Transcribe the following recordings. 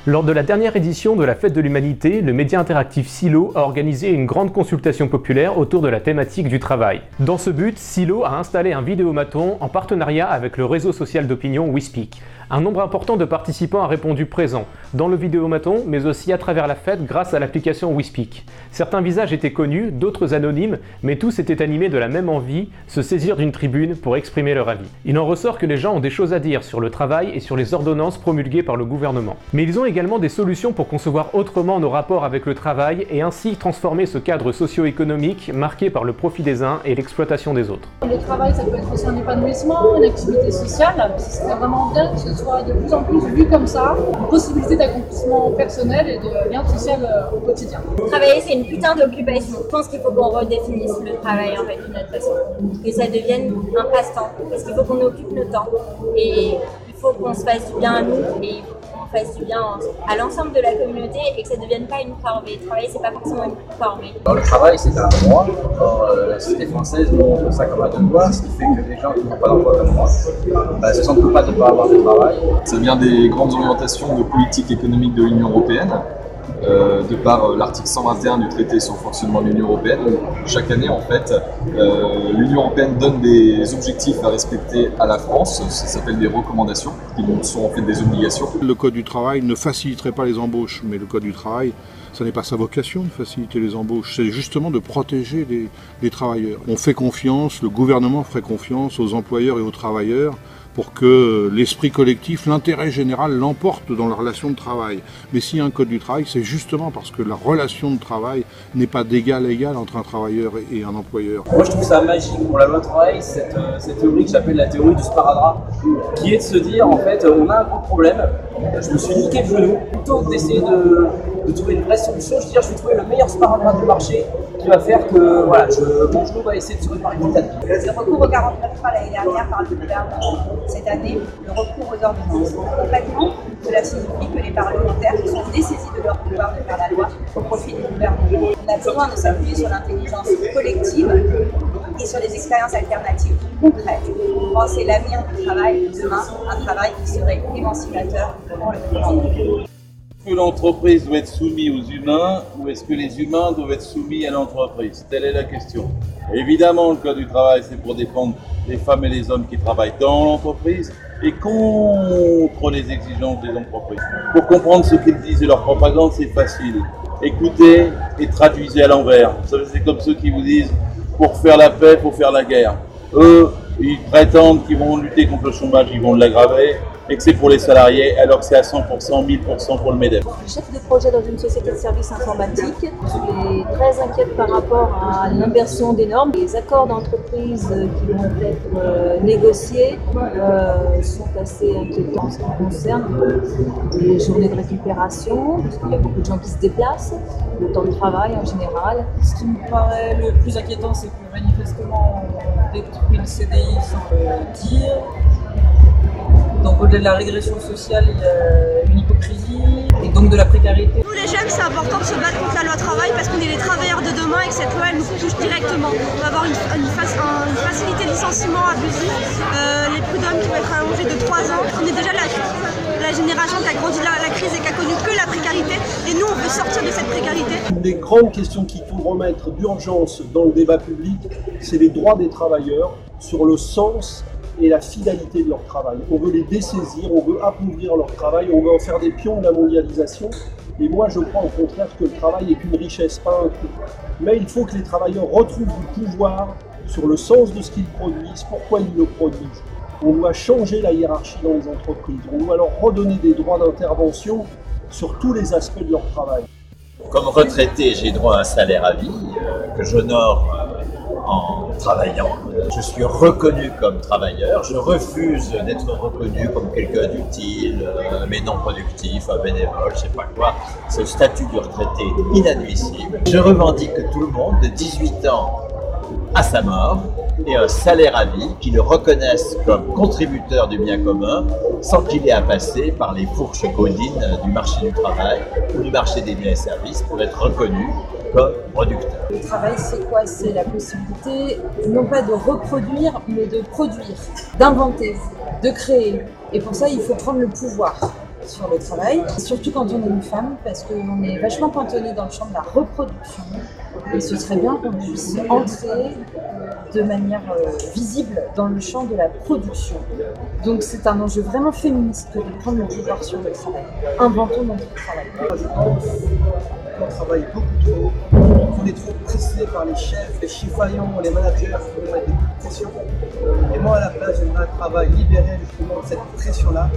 Lors de la dernière édition de la Fête de l'Humanité, le média interactif Silo a organisé une grande consultation populaire autour de la thématique du travail. Dans ce but, Silo a installé un vidéomaton en partenariat avec le réseau social d'opinion WeSpeak. Un nombre important de participants a répondu présent, dans le vidéomaton, mais aussi à travers la fête grâce à l'application WeSpeak. Certains visages étaient connus, d'autres anonymes, mais tous étaient animés de la même envie, se saisir d'une tribune pour exprimer leur avis. Il en ressort que les gens ont des choses à dire sur le travail et sur les ordonnances promulguées par le gouvernement. Mais ils ont également des solutions pour concevoir autrement nos rapports avec le travail et ainsi transformer ce cadre socio-économique marqué par le profit des uns et l'exploitation des autres. Le travail, ça peut être aussi un épanouissement, une activité sociale. Ce serait vraiment bien que ce soit de plus en plus vu comme ça, une possibilité d'accomplissement personnel et de lien social au quotidien. Travailler, c'est une putain d'occupation. Je pense qu'il faut qu'on redéfinisse le travail en fait d'une autre façon. Que ça devienne un passe-temps. Parce qu'il faut qu'on occupe nos temps. Et il faut qu'on se fasse du bien à nous et qu'on fasse du bien à l'ensemble de la communauté et que ça ne devienne pas une corvée. Travailler, c'est pas forcément une corvée. Le travail, c'est un droit. La société française montre ça comme un devoir, ce qui fait que les gens qui n'ont pas d'emploi comme moi se sentent coupables de ne pas avoir de travail. Ça vient des grandes orientations de politique économique de l'Union européenne, de par l'article 121 du traité sur le fonctionnement de l'Union européenne. Chaque année, en fait, l'Union européenne donne des objectifs à respecter à la France. Ça s'appelle des recommandations, qui sont en fait des obligations. Le Code du travail ne faciliterait pas les embauches, mais le Code du travail, ça n'est pas sa vocation de faciliter les embauches, c'est justement de protéger les travailleurs. On fait confiance, le gouvernement ferait confiance aux employeurs et aux travailleurs pour que l'esprit collectif, l'intérêt général l'emporte dans la relation de travail. Mais s'il y a un code du travail, c'est justement parce que la relation de travail n'est pas d'égal à égal entre un travailleur et un employeur. Moi je trouve ça magique pour la loi travail, cette théorie que j'appelle la théorie du sparadrap, qui est de se dire en fait on a un gros problème, je me suis niqué le genou, plutôt que d'essayer de trouver une vraie solution, je veux dire je vais trouver le meilleur sparadrap du marché qui va faire que voilà, mon genou va essayer de se réparer petit à petit. Le recours au 49.3 l'année dernière par le gouvernement, cette année, le recours aux ordonnances. Concrètement, cela signifie que les parlementaires sont dessaisis de leur pouvoir de faire la loi au profit du gouvernement. On a besoin de s'appuyer sur l'intelligence collective et sur des expériences alternatives concrètes pour penser l'avenir du travail de demain, un travail qui serait émancipateur pour le gouvernement. Est-ce que l'entreprise doit être soumise aux humains ou est-ce que les humains doivent être soumis à l'entreprise? Telle est la question. Évidemment, le Code du travail, c'est pour défendre les femmes et les hommes qui travaillent dans l'entreprise et contre les exigences des entreprises. Pour comprendre ce qu'ils disent et leur propagande, c'est facile. Écoutez et traduisez à l'envers. Vous savez, c'est comme ceux qui vous disent pour faire la paix, il faut faire la guerre. Eux, ils prétendent qu'ils vont lutter contre le chômage, ils vont l'aggraver, et que c'est pour les salariés, alors que c'est à 100%, 1000% pour le MEDEF. Chef de projet dans une société de services informatiques, je suis très inquiète par rapport à l'inversion des normes. Les accords d'entreprise qui vont être négociés sont assez inquiétants en ce qui concerne les journées de récupération, parce qu'il y a beaucoup de gens qui se déplacent, le temps de travail en général. Ce qui me paraît le plus inquiétant, c'est que manifestement, on détruit le CDI sans le dire. Donc au-delà de la régression sociale, il y a une hypocrisie et donc de la précarité. Nous les jeunes, c'est important de se battre contre la loi travail parce qu'on est les travailleurs de demain et que cette loi elle nous touche directement. On va avoir une facilité de licenciement abusif, les prud'hommes qui vont être allongés de 3 ans. On est déjà la génération qui a grandi la crise et qui a connu que la précarité et nous on veut sortir de cette précarité. Une des grandes questions qu'il faut remettre d'urgence dans le débat public, c'est les droits des travailleurs sur le sens et la finalité de leur travail. On veut les dessaisir, on veut appauvrir leur travail, on veut en faire des pions de la mondialisation. Et moi, je crois au contraire que le travail est une richesse, pas un coût. Mais il faut que les travailleurs retrouvent du pouvoir sur le sens de ce qu'ils produisent, pourquoi ils le produisent. On doit changer la hiérarchie dans les entreprises. On doit leur redonner des droits d'intervention sur tous les aspects de leur travail. Comme retraité, j'ai droit à un salaire à vie que j'honore en travaillant. Je suis reconnu comme travailleur, je refuse d'être reconnu comme quelqu'un d'utile, mais non productif, un bénévole, je sais pas quoi. Ce statut du retraité est inadmissible. Je revendique que tout le monde, de 18 ans à sa mort, ait un salaire à vie, qui le reconnaisse comme contributeur du bien commun, sans qu'il ait à passer par les fourches caudines du marché du travail ou du marché des biens et services pour être reconnu comme producteur. Le travail, c'est quoi? C'est la possibilité, non pas de reproduire, mais de produire, d'inventer, de créer. Et pour ça, il faut prendre le pouvoir. sur le travail, surtout quand on est une femme, parce qu'on est vachement cantonné dans le champ de la reproduction. Et ce serait bien qu'on puisse entrer de manière visible dans le champ de la production. Donc c'est un enjeu vraiment féministe que de prendre le pouvoir sur le travail. Inventons notre travail. Je pense qu'on travaille beaucoup trop, qu'on est trop pressé par les chefs, les chifaillons, les managers qui nous mettent des coups de pression. Et moi à la place, j'aimerais un travail libéré justement de cette pression-là.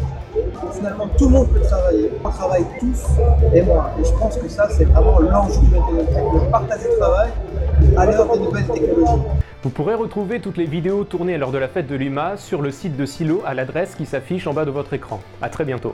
Finalement, tout le monde peut travailler. On travaille tous et moi. Et je pense que ça, c'est vraiment l'enjeu de notre partage du travail à l'heure des nouvelles technologies. Vous pourrez retrouver toutes les vidéos tournées lors de la fête de l'UMA sur le site de Silo à l'adresse qui s'affiche en bas de votre écran. A très bientôt.